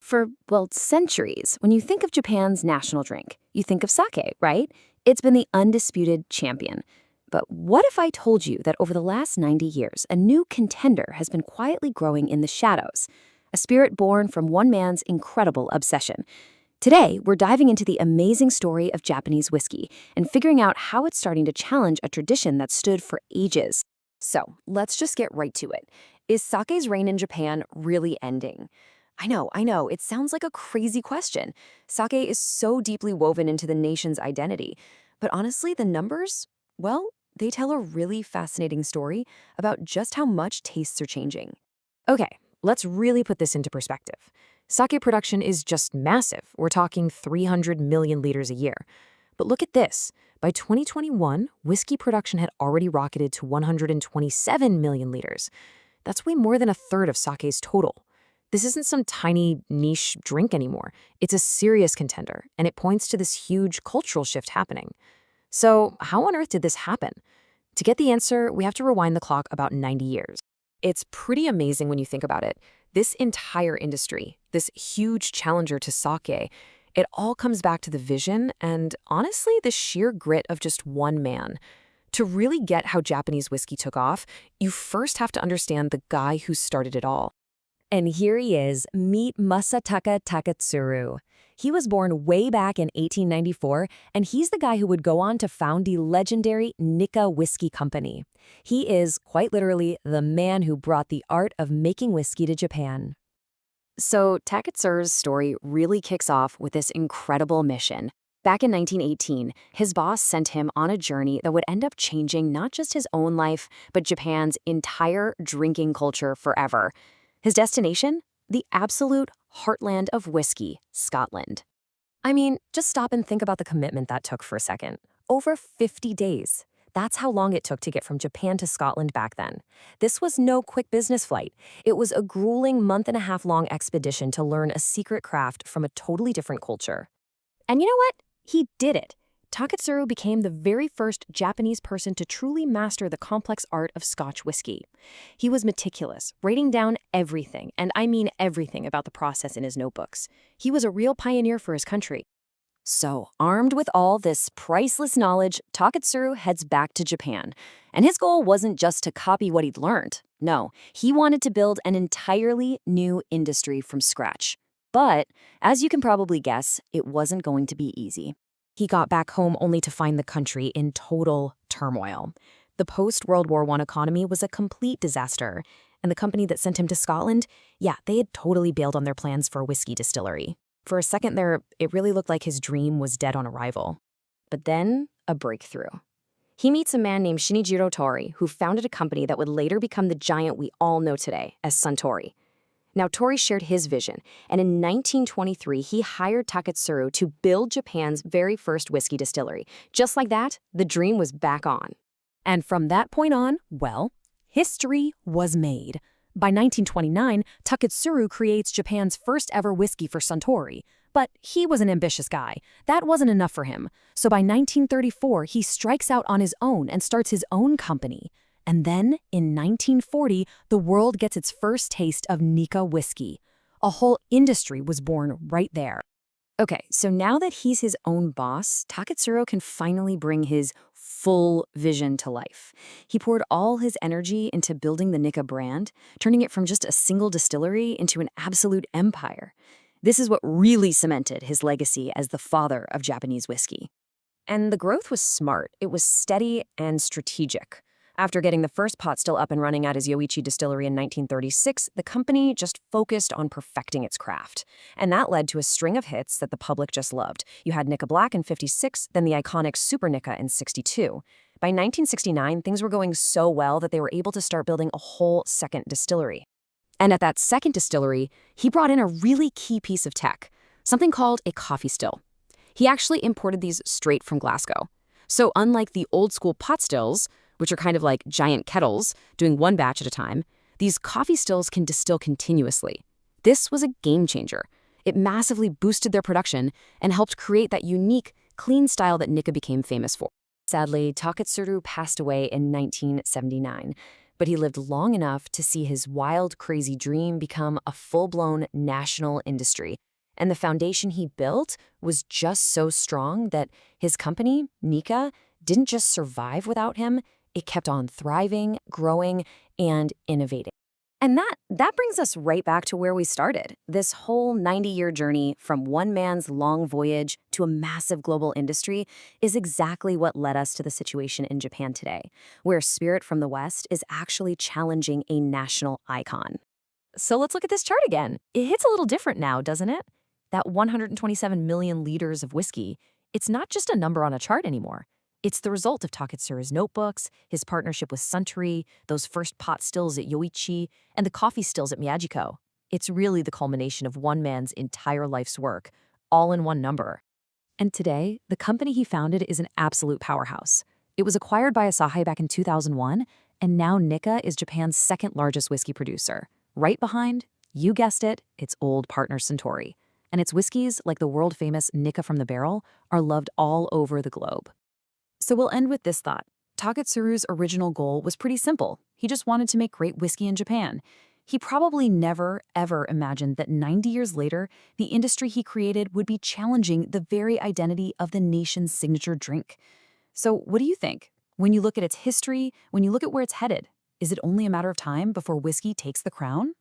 For, well, centuries, when you think of Japan's national drink, you think of sake, right? It's been the undisputed champion. But what if I told you that over the last 90 years, a new contender has been quietly growing in the shadows? A spirit born from one man's incredible obsession. Today, we're diving into the amazing story of Japanese whiskey and figuring out how it's starting to challenge a tradition that stood for ages. So, let's just get right to it. Is sake's reign in Japan really ending? I know, it sounds like a crazy question. Sake is so deeply woven into the nation's identity. But honestly, the numbers, well, they tell a really fascinating story about just how much tastes are changing. Okay, let's really put this into perspective. Sake production is just massive. We're talking 300 million liters a year. But look at this. By 2021, whiskey production had already rocketed to 127 million liters. That's way more than a third of sake's total. This isn't some tiny niche drink anymore. It's a serious contender, and it points to this huge cultural shift happening. So, how on earth did this happen? To get the answer, we have to rewind the clock about 90 years. It's pretty amazing when you think about it. This entire industry, this huge challenger to sake, it all comes back to the vision and, honestly, the sheer grit of just one man. To really get how Japanese whiskey took off, you first have to understand the guy who started it all. And here he is, meet Masataka Taketsuru. He was born way back in 1894, and he's the guy who would go on to found the legendary Nikka Whiskey Company. He is, quite literally, the man who brought the art of making whiskey to Japan. So Taketsuru's story really kicks off with this incredible mission. Back in 1918, his boss sent him on a journey that would end up changing not just his own life, but Japan's entire drinking culture forever. His destination? The absolute heartland of whiskey, Scotland. I mean, just stop and think about the commitment that took for a second. Over 50 days. That's how long it took to get from Japan to Scotland back then. This was no quick business flight. It was a grueling month-and-a-half-long expedition to learn a secret craft from a totally different culture. And you know what? He did it. Taketsuru became the very first Japanese person to truly master the complex art of Scotch whiskey. He was meticulous, writing down everything, and I mean everything about the process in his notebooks. He was a real pioneer for his country. So, armed with all this priceless knowledge, Taketsuru heads back to Japan. And his goal wasn't just to copy what he'd learned. No, he wanted to build an entirely new industry from scratch. But, as you can probably guess, it wasn't going to be easy. He got back home only to find the country in total turmoil. The post-World War I economy was a complete disaster, and the company that sent him to Scotland, they had totally bailed on their plans for a whiskey distillery. For a second there, it really looked like his dream was dead on arrival. But then, a breakthrough. He meets a man named Shinjiro Tori, who founded a company that would later become the giant we all know today as Suntory. Now, Tori shared his vision, and in 1923, he hired Taketsuru to build Japan's very first whiskey distillery. Just like that, the dream was back on. And from that point on, well, history was made. By 1929, Taketsuru creates Japan's first ever whiskey for Suntory. But he was an ambitious guy. That wasn't enough for him. So by 1934, he strikes out on his own and starts his own company. And then, in 1940, the world gets its first taste of Nikka whiskey. A whole industry was born right there. Okay, so now that he's his own boss, Taketsuru can finally bring his full vision to life. He poured all his energy into building the Nikka brand, turning it from just a single distillery into an absolute empire. This is what really cemented his legacy as the father of Japanese whiskey. And the growth was smart. It was steady and strategic. After getting the first pot still up and running at his Yoichi distillery in 1936, the company just focused on perfecting its craft. And that led to a string of hits that the public just loved. You had Nikka Black in 56, then the iconic Super Nikka in 62. By 1969, things were going so well that they were able to start building a whole second distillery. And at that second distillery, he brought in a really key piece of tech, something called a coffee still. He actually imported these straight from Glasgow. So unlike the old school pot stills, which are kind of like giant kettles, doing one batch at a time, these coffee stills can distill continuously. This was a game changer. It massively boosted their production and helped create that unique, clean style that Nikka became famous for. Sadly, Taketsuru passed away in 1979. But he lived long enough to see his wild, crazy dream become a full-blown national industry. And the foundation he built was just so strong that his company, Nikka, didn't just survive without him. It kept on thriving, growing, and innovating. And that brings us right back to where we started. This whole 90-year journey from one man's long voyage to a massive global industry is exactly what led us to the situation in Japan today, where Spirit from the West is actually challenging a national icon. So let's look at this chart again. It hits a little different now, doesn't it? That 127 million liters of whiskey, it's not just a number on a chart anymore. It's the result of Taketsuru's notebooks, his partnership with Suntory, those first pot stills at Yoichi, and the coffee stills at Miyajiko. It's really the culmination of one man's entire life's work, all in one number. And today, the company he founded is an absolute powerhouse. It was acquired by Asahi back in 2001, and now Nikka is Japan's second largest whiskey producer. Right behind, you guessed it, its old partner Suntory. And its whiskeys, like the world-famous Nikka from the Barrel, are loved all over the globe. So we'll end with this thought. Taketsuru's original goal was pretty simple. He just wanted to make great whiskey in Japan. He probably never, ever imagined that 90 years later, the industry he created would be challenging the very identity of the nation's signature drink. So what do you think? When you look at its history, when you look at where it's headed, is it only a matter of time before whiskey takes the crown?